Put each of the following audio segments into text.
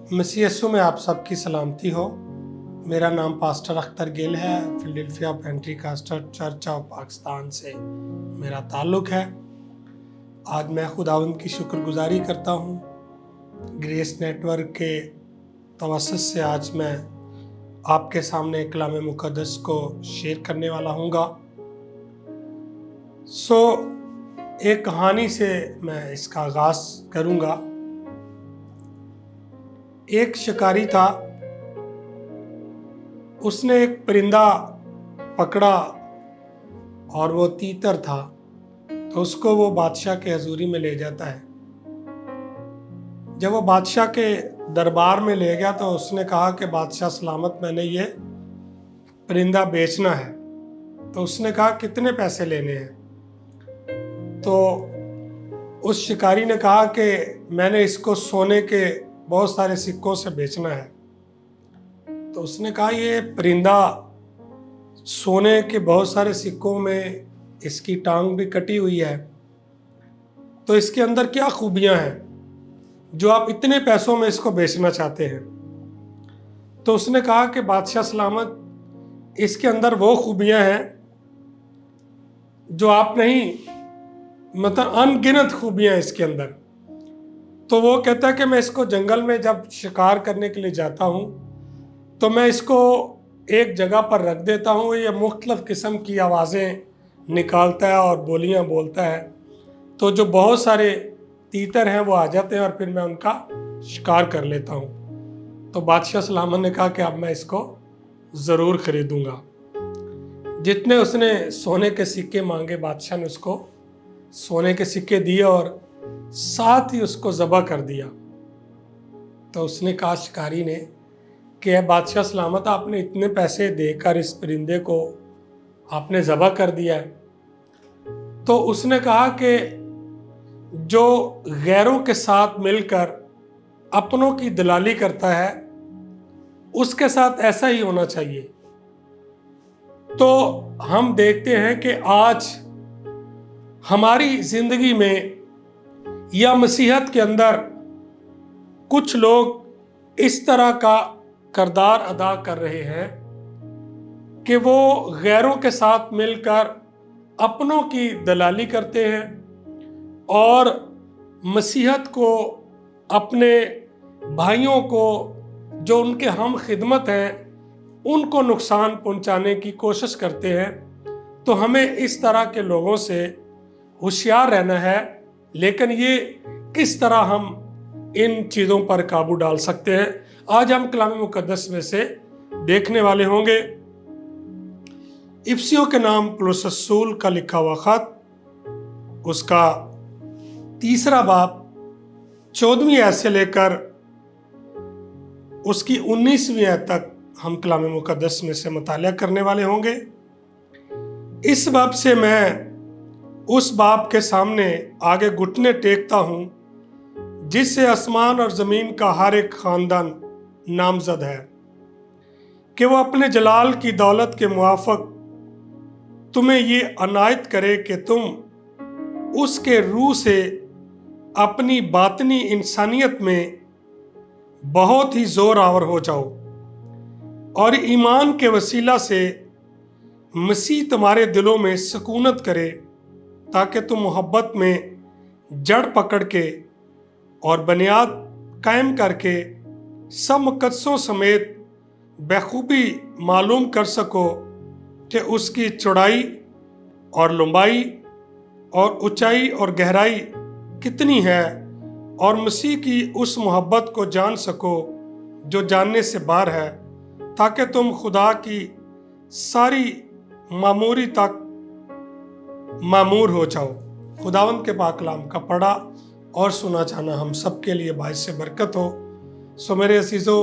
मसीह यस्सु में आप सबकी सलामती हो। मेरा नाम पास्टर अख्तर गिल है। Philadelphia Pentecostal church of Pakistan से मेरा ताल्लुक़ है। आज मैं खुदावंद की शुक्रगुजारी करता हूँ। ग्रेस नेटवर्क के तवस्सुत से आज मैं आपके सामने कलाम मुक़द्दस को शेयर करने वाला हूँगा। एक कहानी से मैं इसका आगाज़ करूँगा। एक शिकारी था, उसने एक परिंदा पकड़ा और वो तीतर था, तो उसको वो बादशाह के हजूरी में ले जाता है। जब वो बादशाह के दरबार में ले गया तो उसने कहा कि बादशाह सलामत, मैंने ये परिंदा बेचना है। तो उसने कहा कितने पैसे लेने हैं? तो उस शिकारी ने कहा कि मैंने इसको सोने के बहुत सारे सिक्कों से बेचना है। तो उसने कहा ये परिंदा सोने के बहुत सारे सिक्कों में इसकी टांग भी कटी हुई है, तो इसके अंदर क्या खूबियां हैं जो आप इतने पैसों में इसको बेचना चाहते हैं? तो उसने कहा कि बादशाह सलामत, इसके अंदर वो खूबियां हैं जो आप नहीं, मतलब अनगिनत खूबियां हैं इसके अंदर। तो वो कहता है कि मैं इसको जंगल में जब शिकार करने के लिए जाता हूँ तो मैं इसको एक जगह पर रख देता हूँ। ये मुख्तलिफ किस्म की आवाज़ें निकालता है और बोलियाँ बोलता है, तो जो बहुत सारे तीतर हैं वो आ जाते हैं और फिर मैं उनका शिकार कर लेता हूँ। तो बादशाह सलामत ने कहा कि अब मैं इसको ज़रूर ख़रीदूँगा। जितने उसने सोने के सिक्के मांगे, बादशाह ने उसको सोने के सिक्के दिए और साथ ही उसको ज़बह कर दिया। तो उसने कहा शिकारी ने कि बादशाह सलामत, आपने इतने पैसे देकर इस परिंदे को आपने ज़बह कर दिया है। तो उसने कहा कि जो गैरों के साथ मिलकर अपनों की दलाली करता है उसके साथ ऐसा ही होना चाहिए। तो हम देखते हैं कि आज हमारी ज़िंदगी में या मसीहत के अंदर कुछ लोग इस तरह का किरदार अदा कर रहे हैं कि वो गैरों के साथ मिलकर अपनों की दलाली करते हैं और मसीहत को, अपने भाइयों को जो उनके हम खिदमत हैं, उनको नुकसान पहुंचाने की कोशिश करते हैं। तो हमें इस तरह के लोगों से होशियार रहना है। लेकिन ये किस तरह हम इन चीज़ों पर काबू डाल सकते हैं, आज हम कलाम मुक़द्दस में से देखने वाले होंगे। इफिसियों के नाम पौलुस रसूल का लिखा हुआ खत, उसका 3 बाब 14वीं आयत से लेकर उसकी 19वीं आयत तक हम कलाम मुक़द्दस में से मुतालिया करने वाले होंगे। इस बाब से मैं उस बाप के सामने आगे घुटने टेकता हूँ जिससे आसमान और ज़मीन का हर एक ख़ानदान नामज़द है, कि वो अपने जलाल की दौलत के मुआफ़िक तुम्हें ये अनायत करे कि तुम उसके रूह से अपनी बातनी इंसानियत में बहुत ही ज़ोर आवर हो जाओ और ईमान के वसीला से मसीह तुम्हारे दिलों में सुकूनत करे, ताकि तुम मोहब्बत में जड़ पकड़ के और बुनियाद कायम करके सब मुक़द्दसों समेत बखूबी मालूम कर सको कि उसकी चौड़ाई और लंबाई और ऊंचाई और गहराई कितनी है, और मसीह की उस मोहब्बत को जान सको जो जानने से बाहर है, ताकि तुम खुदा की सारी मामूरी तक मामूर हो जाओ। खुदावंद के पाक कलाम का पढ़ा और सुना जाना हम सब के लिए बाइस से बरकत हो। सो मेरे अजीज़ों,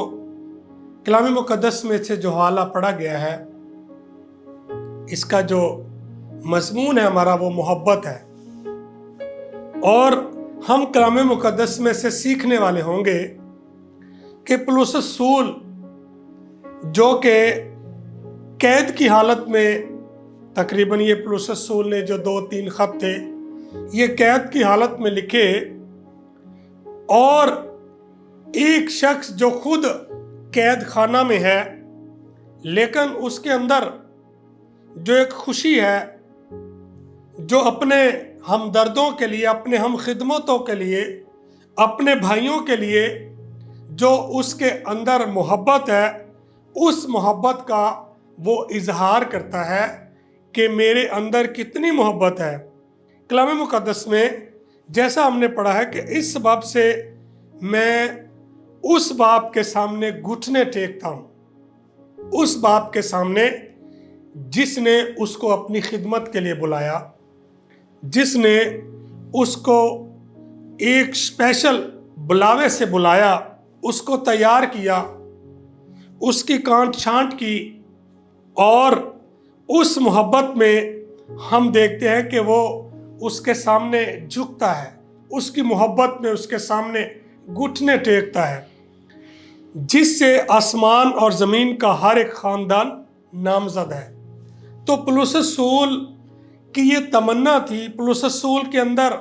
कलाम मुक़द्दस में से जो हवाला पढ़ा गया है, इसका जो मज़मून है हमारा, वो मोहब्बत है। और हम कलाम मुक़द्दस में से सीखने वाले होंगे कि पौलुस रसूल जो कि कैद की हालत में, तकरीबन ये पौलुस रसूल ने जो 2-3 खत थे ये कैद की हालत में लिखे, और ایک شخص جو خود قید خانہ میں ہے لیکن اس کے اندر جو ایک خوشی ہے، جو اپنے ہمدردوں کے لیے، اپنے ہم خدمتوں کے لیے، اپنے بھائیوں کے لیے جو اس کے اندر محبت ہے، اس محبت کا وہ اظہار کرتا ہے کہ میرے اندر کتنی محبت ہے۔ کلام مقدس میں جیسا ہم نے پڑھا ہے کہ اس سبب سے میں اس باپ کے سامنے گھٹنے ٹیکتا ہوں، اس باپ کے سامنے جس نے اس کو اپنی خدمت کے لیے بلایا، جس نے اس کو ایک اسپیشل بلاوے سے بلایا، اس کو تیار کیا، اس کی کانٹ چھانٹ کی، اور اس محبت میں ہم دیکھتے ہیں کہ وہ اس کے سامنے جھکتا ہے، اس کی محبت میں اس کے سامنے گھٹنے ٹیکتا ہے، جس سے آسمان اور زمین کا ہر ایک خاندان نامزد ہے۔ تو پولس رسول کی یہ تمنا تھی، پولس رسول کے اندر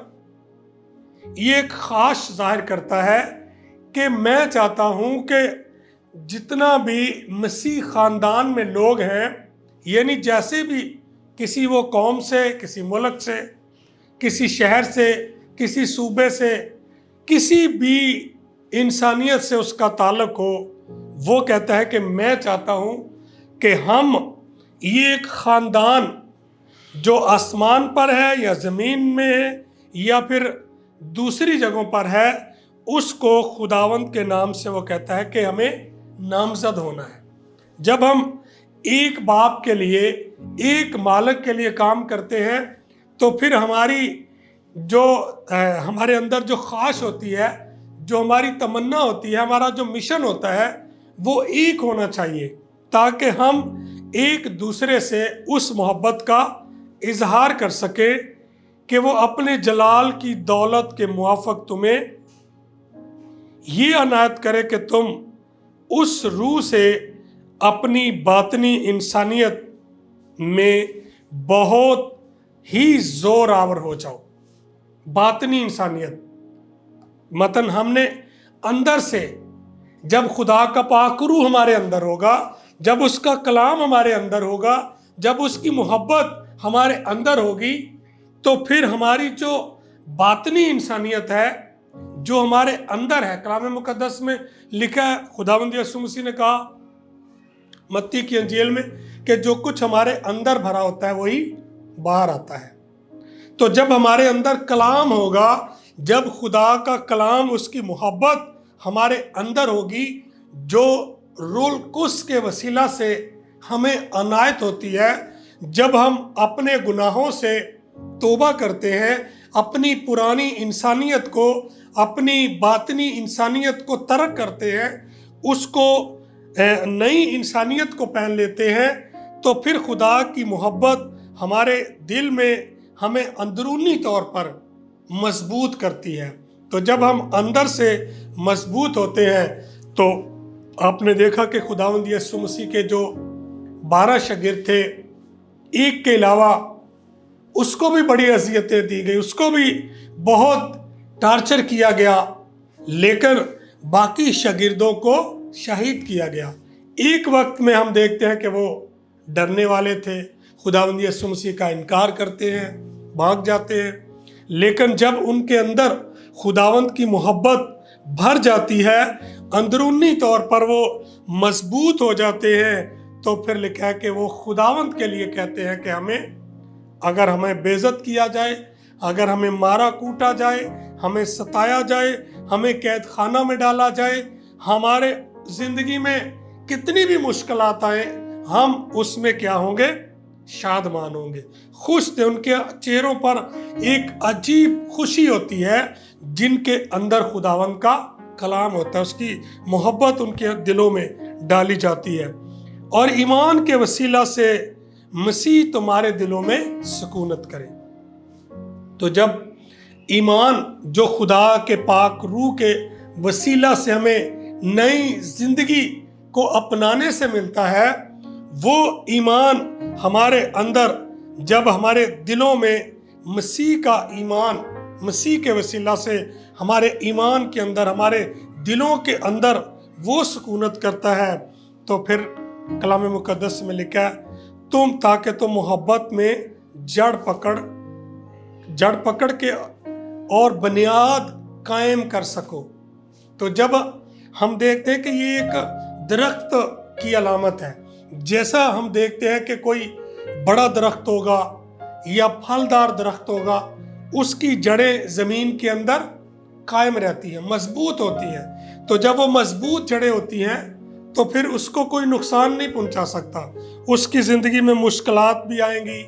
یہ ایک خواہش ظاہر کرتا ہے کہ میں چاہتا ہوں کہ جتنا بھی مسیح خاندان میں لوگ ہیں، یعنی جیسے بھی کسی وہ قوم سے، کسی ملک سے، کسی شہر سے، کسی صوبے سے، کسی بھی انسانیت سے اس کا تعلق ہو، وہ کہتا ہے کہ میں چاہتا ہوں کہ ہم یہ ایک خاندان جو آسمان پر ہے یا زمین میں ہے یا پھر دوسری جگہوں پر ہے، اس کو خداوند کے نام سے وہ کہتا ہے کہ ہمیں نامزد ہونا ہے۔ جب ہم ایک باپ کے لیے، ایک مالک کے لیے کام کرتے ہیں تو پھر ہمارے اندر جو خواہش ہوتی ہے، جو ہماری تمنا ہوتی ہے، ہمارا جو مشن ہوتا ہے، وہ ایک ہونا چاہیے تاکہ ہم ایک دوسرے سے اس محبت کا اظہار کر سکیں کہ وہ اپنے جلال کی دولت کے موافق تمہیں یہ عنایت کرے کہ تم اس روح سے اپنی باطنی انسانیت میں بہت ہی زور آور ہو جاؤ۔ باطنی انسانیت متن ہم نے اندر سے، جب خدا کا پاک روح ہمارے اندر ہوگا، جب اس کا کلام ہمارے اندر ہوگا، جب اس کی محبت ہمارے اندر ہوگی، تو پھر ہماری جو باطنی انسانیت ہے، جو ہمارے اندر ہے، کلام مقدس میں لکھا ہے، خداوند یسوع مسیح نے کہا متی کی انجیل میں کہ جو کچھ ہمارے اندر بھرا ہوتا ہے وہی باہر آتا ہے۔ تو جب ہمارے اندر کلام ہوگا، جب خدا کا کلام، اس کی محبت ہمارے اندر ہوگی، جو روح القدس کے وسیلہ سے ہمیں عنایت ہوتی ہے، جب ہم اپنے گناہوں سے توبہ کرتے ہیں، اپنی پرانی انسانیت کو، اپنی باطنی انسانیت کو ترک کرتے ہیں، اس کو نئی انسانیت کو پہن لیتے ہیں، تو پھر خدا کی محبت ہمارے دل میں ہمیں اندرونی طور پر مضبوط کرتی ہے۔ تو جب ہم اندر سے مضبوط ہوتے ہیں تو آپ نے دیکھا کہ خداوند یسوع مسیح کے جو 12 شاگرد تھے، ایک کے علاوہ اس کو بھی بڑی اذیتیں دی گئی، اس کو بھی بہت ٹارچر کیا گیا، لیکن باقی شاگردوں کو شہید کیا گیا۔ ایک وقت میں ہم دیکھتے ہیں کہ وہ ڈرنے والے تھے، خداوند یسوع مسیح کا انکار کرتے ہیں، بھاگ جاتے ہیں، لیکن جب ان کے اندر خداوند کی محبت بھر جاتی ہے، اندرونی طور پر وہ مضبوط ہو جاتے ہیں، تو پھر لکھا ہے کہ وہ خداوند کے لیے کہتے ہیں کہ اگر ہمیں بے عزت کیا جائے، اگر ہمیں مارا کوٹا جائے، ہمیں ستایا جائے، ہمیں قید خانہ میں ڈالا جائے، ہمارے زندگی میں کتنی بھی مشکلات آئیں، ہم اس میں کیا ہوں گے؟ شادمان ہوں گے، خوش تھے۔ ان کے چہروں پر ایک عجیب خوشی ہوتی ہے، جن کے اندر خداوند کا کلام ہوتا ہے، اس کی محبت ان کے دلوں میں ڈالی جاتی ہے، اور ایمان کے وسیلہ سے مسیح تمہارے دلوں میں سکونت کرے۔ تو جب ایمان جو خدا کے پاک روح کے وسیلہ سے ہمیں نئی زندگی کو اپنانے سے ملتا ہے، وہ ایمان ہمارے اندر جب ہمارے دلوں میں مسیح کا ایمان، مسیح کے وسیلہ سے ہمارے ایمان کے اندر، ہمارے दिलों के अंदर वो सुकूनत करता है। तो फिर कलाम मुकद्दस में लिखा है, तुम ताकि तुम मोहब्बत में जड़ पकड़ के और बुनियाद कायम कर सको। तो जब हम देखते हैं कि ये एक दरख्त की अलामत है, जैसा हम देखते हैं कि कोई बड़ा दरख्त होगा या फलदार दरख्त होगा, उसकी जड़ें जमीन के अंदर कायम रहती हैं, मजबूत होती हैं। तो जब वो मजबूत जड़ें होती हैं तो फिर उसको कोई नुकसान नहीं पहुंचा सकता। उसकी ज़िंदगी में मुश्किलात भी आएंगी,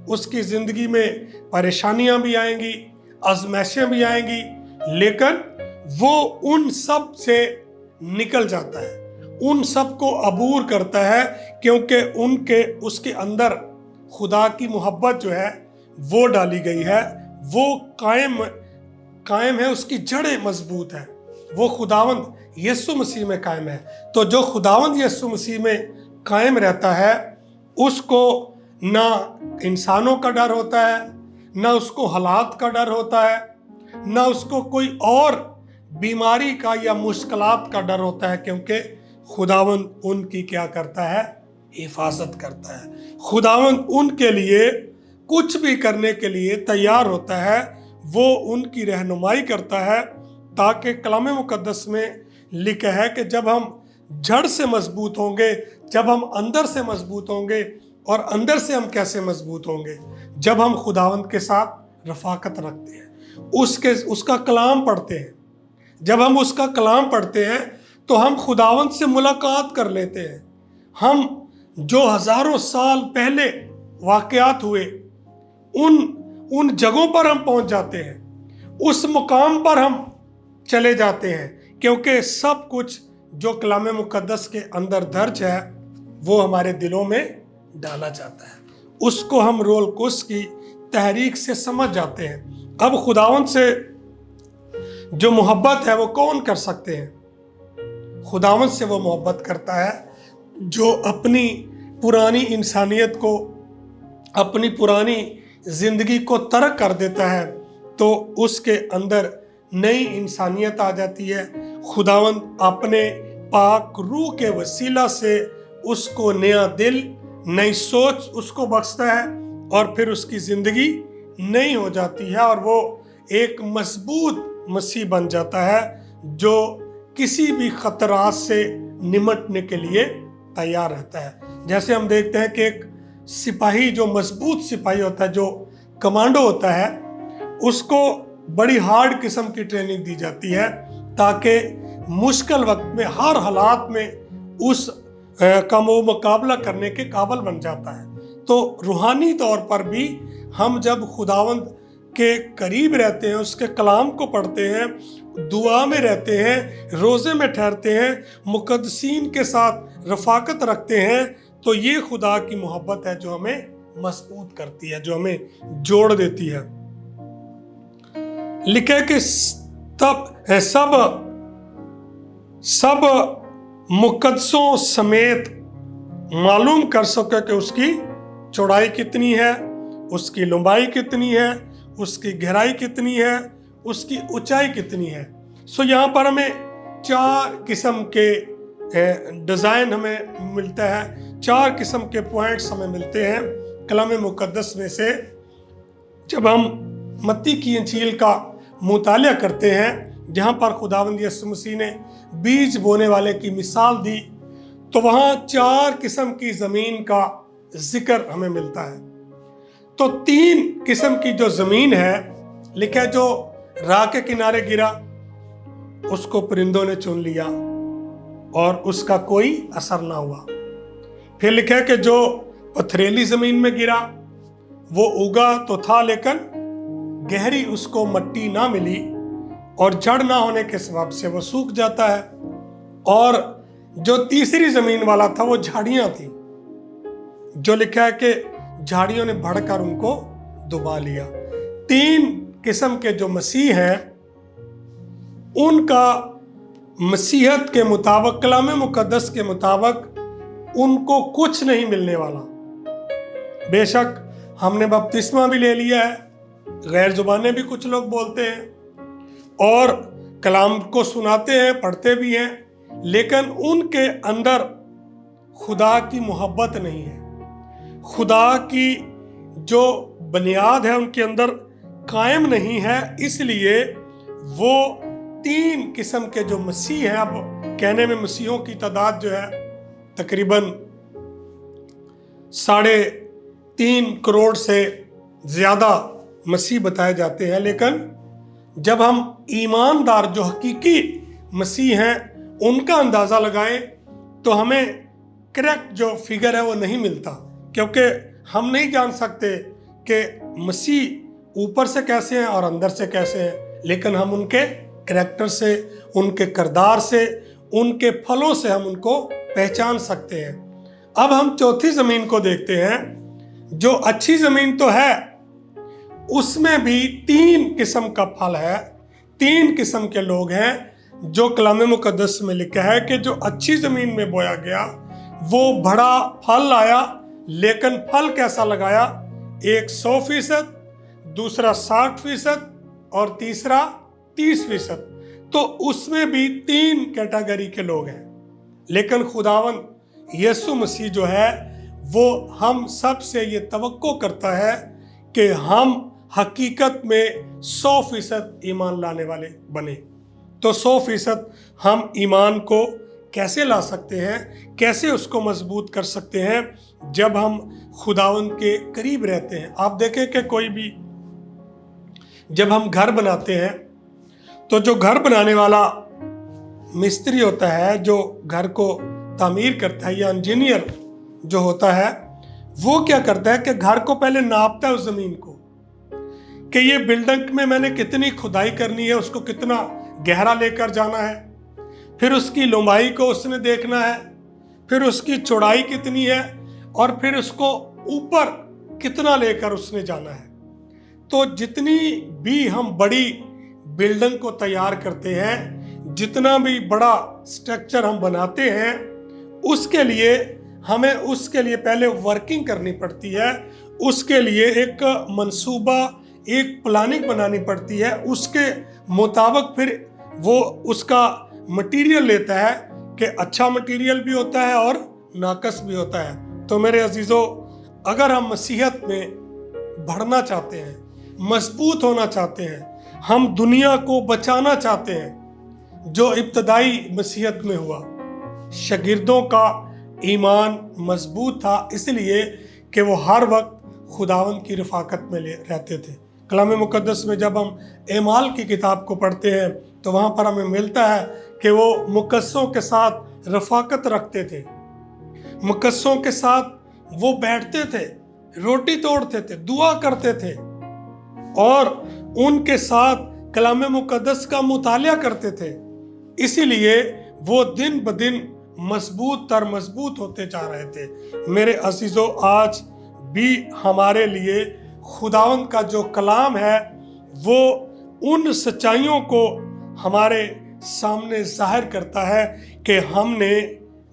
उसकी ज़िंदगी में परेशानियां भी आएंगी, आजमाइशें भी आएंगी, लेकिन वो उन सब से निकल जाता है, उन सब को अबूर करता है, क्योंकि उसके अंदर खुदा की मोहब्बत जो है वो डाली गई है, वो कायम है, उसकी जड़ें मजबूत है, वो खुदावंद यीशु मसीह में कायम है। तो जो खुदावंद यीशु मसीह में कायम रहता है, उसको ना इंसानों का डर होता है, ना उसको हालात का डर होता है, ना उसको कोई और बीमारी का या मुश्किलात का डर होता है, क्योंकि खुदावंद उनकी क्या करता है, हिफाजत करता है। खुदावंद उनके लिए कुछ भी करने के लिए तैयार होता है, वो उनकी रहनुमाई करता है, ताकि कलाम मुकद्दस में लिखा है कि जब हम जड़ से मजबूत होंगे, जब हम अंदर से मजबूत होंगे, और अंदर से हम कैसे मजबूत होंगे, जब हम खुदावंद के साथ रफाकत रखते हैं, उसका कलाम पढ़ते हैं। जब हम उसका कलाम पढ़ते हैं तो हम खुदावंद से मुलाकात कर लेते हैं। हम जो हजारों साल पहले वाक़यात हुए उन जगहों पर हम पहुंच जाते हैं, उस मुकाम पर हम चले जाते हैं, क्योंकि सब कुछ जो कलाम मुकद्दस के अंदर दर्ज है वो हमारे दिलों में डाला जाता है। उसको हम रोल कुस की तहरीक से समझ जाते हैं। अब खुदावंद से जो मोहब्बत है वो कौन कर सकते हैं? खुदावंद से वो मोहब्बत करता है जो अपनी पुरानी इंसानियत को, अपनी पुरानी जिंदगी को तर्क कर देता है, तो उसके अंदर नई इंसानियत आ जाती है। खुदावंद अपने पाक रूह के वसीला से उसको नया दिल, नई सोच उसको बख्शता है, और फिर उसकी ज़िंदगी नई हो जाती है, और वो एक मजबूत मसीह बन जाता है जो किसी भी खतरात से निमटने के लिए तैयार रहता है। जैसे हम देखते हैं कि एक सिपाही, जो मजबूत सिपाही होता है, जो कमांडो होता है, उसको बड़ी हार्ड किस्म की ट्रेनिंग दी जाती है, ताकि मुश्किल वक्त में, हर हालात में उस का वो मुकाबला करने के काबिल बन जाता है। तो रूहानी तौर पर भी हम जब खुदावंद के करीब रहते हैं, उसके कलाम को पढ़ते हैं, दुआ में रहते हैं, रोज़े में ठहरते हैं, मुकद्दसीन के साथ रफाकत रखते हैं, तो ये खुदा की मोहब्बत है जो हमें मजबूत करती है, जो हमें जोड़ देती है। लिखे कि सब मुकद्दसों समेत मालूम कर सके कि उसकी चौड़ाई कितनी है, उसकी लंबाई कितनी है, उसकी गहराई कितनी है, उसकी ऊंचाई कितनी है। सो यहाँ पर हमें 4 किस्म के डिज़ाइन हमें मिलता है, 4 किस्म के पॉइंट्स हमें मिलते हैं कलाम मुकद्दस में से। जब हम मत्ती की इंजील का मुतालिया करते हैं, जहाँ पर खुदावंद यीशु मसीह ने बीज बोने वाले की मिसाल दी, तो वहाँ 4 किस्म की ज़मीन का जिक्र हमें मिलता है। तो 3 किस्म की जो ज़मीन है, लिखा है जो राह के किनारे गिरा, उसको परिंदों ने चुन लिया और उसका कोई असर ना हुआ। फिर लिखा है कि जो पथरीली ज़मीन में गिरा, वो उगा तो था, लेकिन गहरी उसको मिट्टी ना मिली, और जड़ ना होने के सबब से वो सूख जाता है। और जो तीसरी ज़मीन वाला था, वो झाड़ियाँ थी, जो लिखा है कि झाड़ियों ने बढ़कर उनको डुबा लिया। 3 किस्म के जो मसीह हैं, उनका मसीहत के मुताबिक, कलाम मुकद्दस के मुताबिक उनको कुछ नहीं मिलने वाला। बेशक हमने बपतिस्मा भी ले लिया है, गैर जुबानें भी कुछ लोग बोलते हैं, और कलाम को सुनाते हैं, पढ़ते भी हैं, लेकिन उनके अंदर खुदा की मोहब्बत नहीं है, खुदा की जो बुनियाद है उनके अंदर कायम नहीं है। इसलिए वो 3 किस्म के जो मसीह हैं, अब कहने में मसीहों की तादाद जो है तकरीबन 3.5 करोड़ से ज़्यादा मसीह बताए जाते हैं, लेकिन जब हम ईमानदार जो हकीकी मसीह हैं उनका अंदाज़ा लगाएं तो हमें करेक्ट जो फिगर है वो नहीं मिलता, क्योंकि हम नहीं जान सकते कि मसीह ऊपर से कैसे हैं और अंदर से कैसे हैं, लेकिन हम उनके करैक्टर से, उनके किरदार से, उनके फलों से हम उनको पहचान सकते हैं। अब हम चौथी ज़मीन को देखते हैं। जो अच्छी ज़मीन तो है, उसमें भी 3 किस्म का फल है, 3 किस्म के लोग हैं जो कलाम मुकद्दस में लिखा है कि जो अच्छी ज़मीन में बोया गया वो बड़ा फल लाया, लेकिन फल कैसा लगाया? एक 100%, दूसरा 60% और तीसरा 30%। तो उसमें भी 3 कैटेगरी के लोग हैं। लेकिन खुदावंद यीशु मसीह जो है वो हम सब से ये तवक्को करता है कि हम हकीकत में 100% ईमान लाने वाले बने। तो 100% हम ईमान को कैसे ला सकते हैं, कैसे उसको मजबूत कर सकते हैं? जब हम खुदावंद के करीब रहते हैं। आप देखें कि कोई भी जब हम घर बनाते हैं तो जो घर बनाने वाला मिस्त्री होता है, जो घर को तामीर करता है, या इंजीनियर जो होता है, वो क्या करता है कि घर को पहले नापता है उस ज़मीन को कि ये बिल्डिंग में मैंने कितनी खुदाई करनी है, उसको कितना गहरा लेकर जाना है, फिर उसकी लंबाई को उसने देखना है, फिर उसकी चौड़ाई कितनी है, और फिर उसको ऊपर कितना लेकर उसने जाना है। तो जितनी भी हम बड़ी बिल्डिंग को तैयार करते हैं, जितना भी बड़ा स्ट्रक्चर हम बनाते हैं, उसके लिए हमें उसके लिए पहले वर्किंग करनी पड़ती है, उसके लिए एक मंसूबा, एक प्लानिंग बनानी पड़ती है। उसके मुताबिक फिर वो उसका मटेरियल लेता है कि अच्छा मटेरियल भी होता है और नाकस भी होता है। तो मेरे अजीज़ों, अगर हम मसीहत में बढ़ना चाहते हैं, मजबूत होना चाहते हैं, हम दुनिया को बचाना चाहते हैं जो इब्तदाई मसीहत में हुआ, शागिर्दों का ईमान मजबूत था इसलिए कि वो हर वक्त खुदावंद की रफाकत में रहते थे। कलाम मुकद्दस में जब हम एमाल की किताब को पढ़ते हैं तो वहाँ पर हमें मिलता है कि वो मुकद्दसों के साथ रफाकत रखते थे, मुकद्दसों के साथ वो बैठते थे, रोटी तोड़ते थे, दुआ करते थे और उनके साथ कलाम मुकद्दस का मुतालिया करते थे। इसीलिए वो दिन ब दिन मजबूत होते जा रहे थे। मेरे अजीजों, आज भी हमारे लिए खुदावंद का जो कलाम है वो उन सच्चाइयों को हमारे सामने जाहिर करता है कि हमने,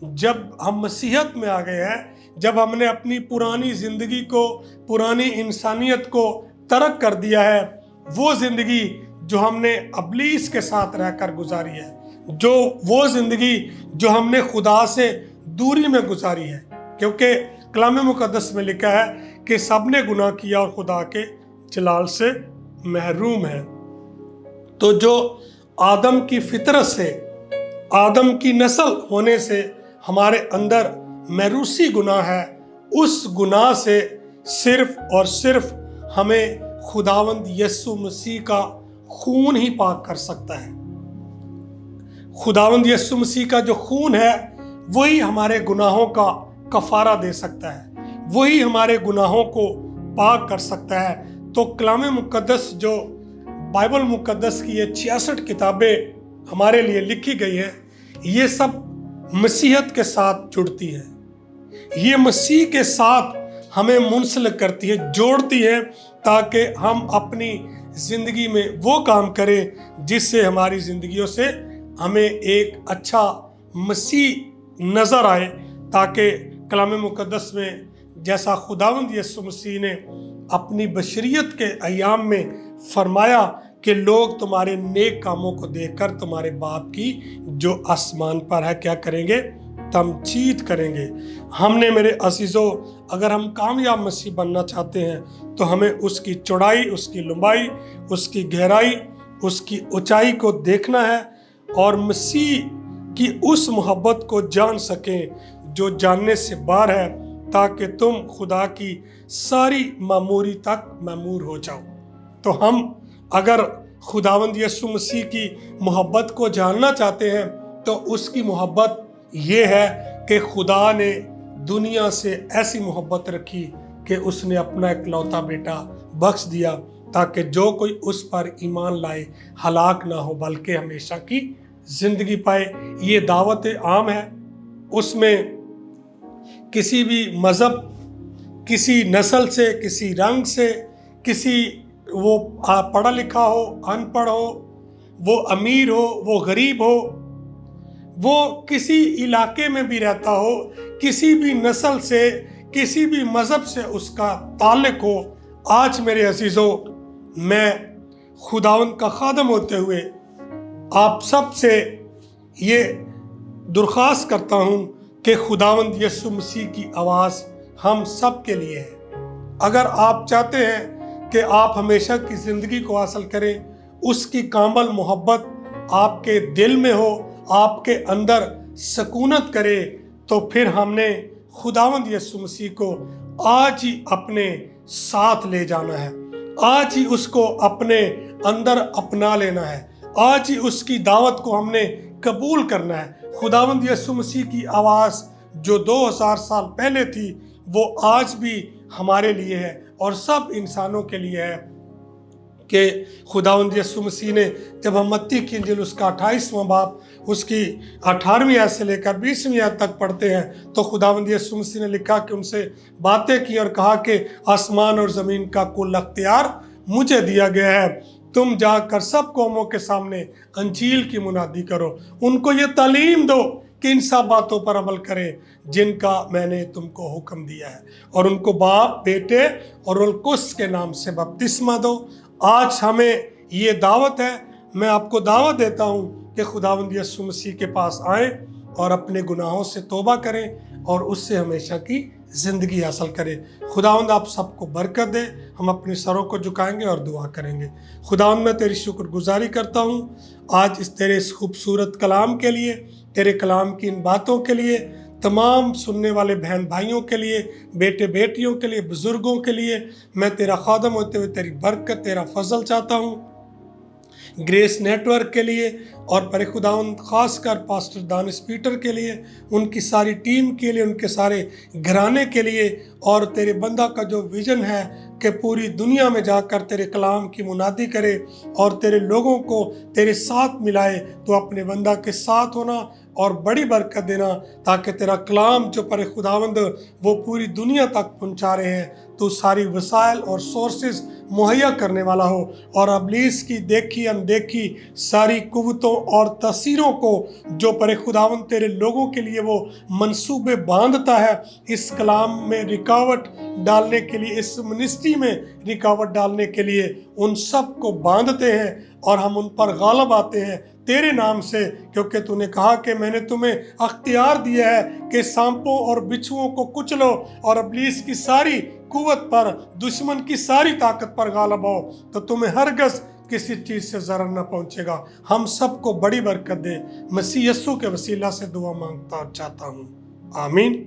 जब हम मसीहत में आ गए हैं, जब हमने अपनी पुरानी ज़िंदगी को, पुरानी इंसानियत को तर्क कर दिया है, वो ज़िंदगी जो हमने अबलीस के साथ रहकर गुजारी है, जो वो ज़िंदगी जो हमने खुदा से दूरी में गुजारी है, क्योंकि कलाम मुकद्दस में लिखा है कि सब ने गुनाह किया और खुदा के जलाल से महरूम है। तो जो आदम की फितरत से, आदम की नस्ल होने से हमारे अंदर मैरूसी गुनाह है, उस गुनाह से सिर्फ और सिर्फ हमें खुदावंद यीशु मसीह का खून ही पाक कर सकता है। खुदावंद यीशु मसीह का जो खून है वही हमारे गुनाहों का कफारा दे सकता है, वही हमारे गुनाहों को पाक कर सकता है। तो कलाम मुकद्दस, जो बाइबल मुकद्दस की ये 66 किताबें हमारे लिए लिखी गई है, ये सब मसीहत के साथ जुड़ती है, ये मसीह के साथ हमें मुंसलिक करती है, जोड़ती है, ताकि हम अपनी ज़िंदगी में वो काम करें जिससे हमारी ज़िंदगियों से हमें एक अच्छा मसीह नज़र आए, ताकि कलाम मुकद्दस में जैसा खुदावंद यीशु मसीह ने अपनी बशरियत के अयाम में फरमाया کہ لوگ تمہارے نیک کاموں کو دیکھ کر تمہارے باپ کی جو آسمان پر ہے کیا کریں گے؟ تمجید کریں گے۔ ہم نے میرے عزیزو، اگر ہم کامیاب مسیح بننا چاہتے ہیں تو ہمیں اس کی چوڑائی، اس کی لمبائی، اس کی گہرائی، اس کی اونچائی کو دیکھنا ہے اور مسیح کی اس محبت کو جان سکیں جو جاننے سے باہر ہے، تاکہ تم خدا کی ساری معموری تک معمور ہو جاؤ۔ تو ہم اگر خداوند یسوع مسیح کی محبت کو جاننا چاہتے ہیں تو اس کی محبت یہ ہے کہ خدا نے دنیا سے ایسی محبت رکھی کہ اس نے اپنا اکلوتا بیٹا بخش دیا، تاکہ جو کوئی اس پر ایمان لائے ہلاک نہ ہو بلکہ ہمیشہ کی زندگی پائے۔ یہ دعوت عام ہے، اس میں کسی بھی مذہب، کسی نسل سے، کسی رنگ سے، کسی وہ پڑھا لکھا ہو، ان پڑھ ہو، وہ امیر ہو، وہ غریب ہو، وہ کسی علاقے میں بھی رہتا ہو، کسی بھی نسل سے، کسی بھی مذہب سے اس کا تعلق ہو۔ آج میرے عزیزو، میں خداوند کا خادم ہوتے ہوئے آپ سب سے یہ درخواست کرتا ہوں کہ خداوند یسوع مسیح کی آواز ہم سب کے لیے ہے۔ اگر آپ چاہتے ہیں کہ آپ ہمیشہ کی زندگی کو حاصل کریں، اس کی کامل محبت آپ کے دل میں ہو، آپ کے اندر سکونت کرے، تو پھر ہم نے خداوند یسوع مسیح کو آج ہی اپنے ساتھ لے جانا ہے، آج ہی اس کو اپنے اندر اپنا لینا ہے، آج ہی اس کی دعوت کو ہم نے قبول کرنا ہے۔ خداوند یسوع مسیح کی آواز جو 2000 سال پہلے تھی وہ آج بھی ہمارے لیے ہے اور سب انسانوں کے لیے ہے، کہ خداوند یسوع مسیح نے جب ہم متی کی انجیل اس کا 28واں باب اس کی 18ویں آیت سے لے کر 20ویں آیت تک پڑھتے ہیں تو خداوند یسوع مسیح نے لکھا کہ ان سے باتیں کی اور کہا کہ آسمان اور زمین کا کل اختیار مجھے دیا گیا ہے، تم جا کر سب قوموں کے سامنے انجیل کی منادی کرو، ان کو یہ تعلیم دو کہ ان سب باتوں پر عمل کریں جن کا میں نے تم کو حکم دیا ہے، اور ان کو باپ، بیٹے اور روح القدس کے نام سے بپتسمہ دو۔ آج ہمیں یہ دعوت ہے، میں آپ کو دعوت دیتا ہوں کہ خداوند یسوع مسیح کے پاس آئیں اور اپنے گناہوں سے توبہ کریں اور اس سے ہمیشہ کی زندگی حاصل کریں۔ خداوند آپ سب کو برکت دے۔ ہم اپنے سروں کو جھکائیں گے اور دعا کریں گے۔ خداوند میں تیری شکر گزاری کرتا ہوں آج تیرے اس خوبصورت کلام کے لیے، تیرے کلام کی ان باتوں کے لیے، تمام سننے والے بہن بھائیوں کے لیے، بیٹے بیٹیوں کے لیے، بزرگوں کے لیے میں تیرا خادم ہوتے ہوئے تیری برکت، تیرا فضل چاہتا ہوں۔ گریس نیٹ ورک کے لیے اور پر خداوند خاص کر پاسٹر دانش پیٹر کے لیے، ان کی ساری ٹیم کے لیے، ان کے سارے گھرانے کے لیے، اور تیرے بندہ کا جو ویژن ہے کہ پوری دنیا میں جا کر تیرے کلام کی منادی کرے اور تیرے لوگوں کو تیرے ساتھ ملائے، تو اپنے بندہ کے ساتھ ہونا اور بڑی برکت دینا، تاکہ تیرا کلام جو پر خداوند وہ پوری دنیا تک پہنچا رہے ہیں، تو ساری وسائل اور سورسز مہیا کرنے والا ہو، اور ابلیس کی دیکھی اندیکھی ساری قوتوں اور تاثیروں کو جو پر خداوند تیرے لوگوں کے لیے وہ منصوبے باندھتا ہے، اس کلام میں رکاوٹ ڈالنے کے لیے، اس منسٹری میں رکاوٹ ڈالنے کے لیے، ان سب کو باندھتے ہیں اور ہم ان پر غالب آتے ہیں تیرے نام سے، کیونکہ تو نے کہا کہ میں نے تمہیں اختیار دیا ہے کہ سانپوں اور بچھوؤں کو کچلو اور ابلیس کی ساری قوت پر، دشمن کی ساری طاقت پر غالب ہو، تو تمہیں ہرگز کسی چیز سے ضرر نہ پہنچے گا۔ ہم سب کو بڑی برکت دے، مسیح یسوع کے وسیلہ سے دعا مانگتا اور چاہتا ہوں، آمین۔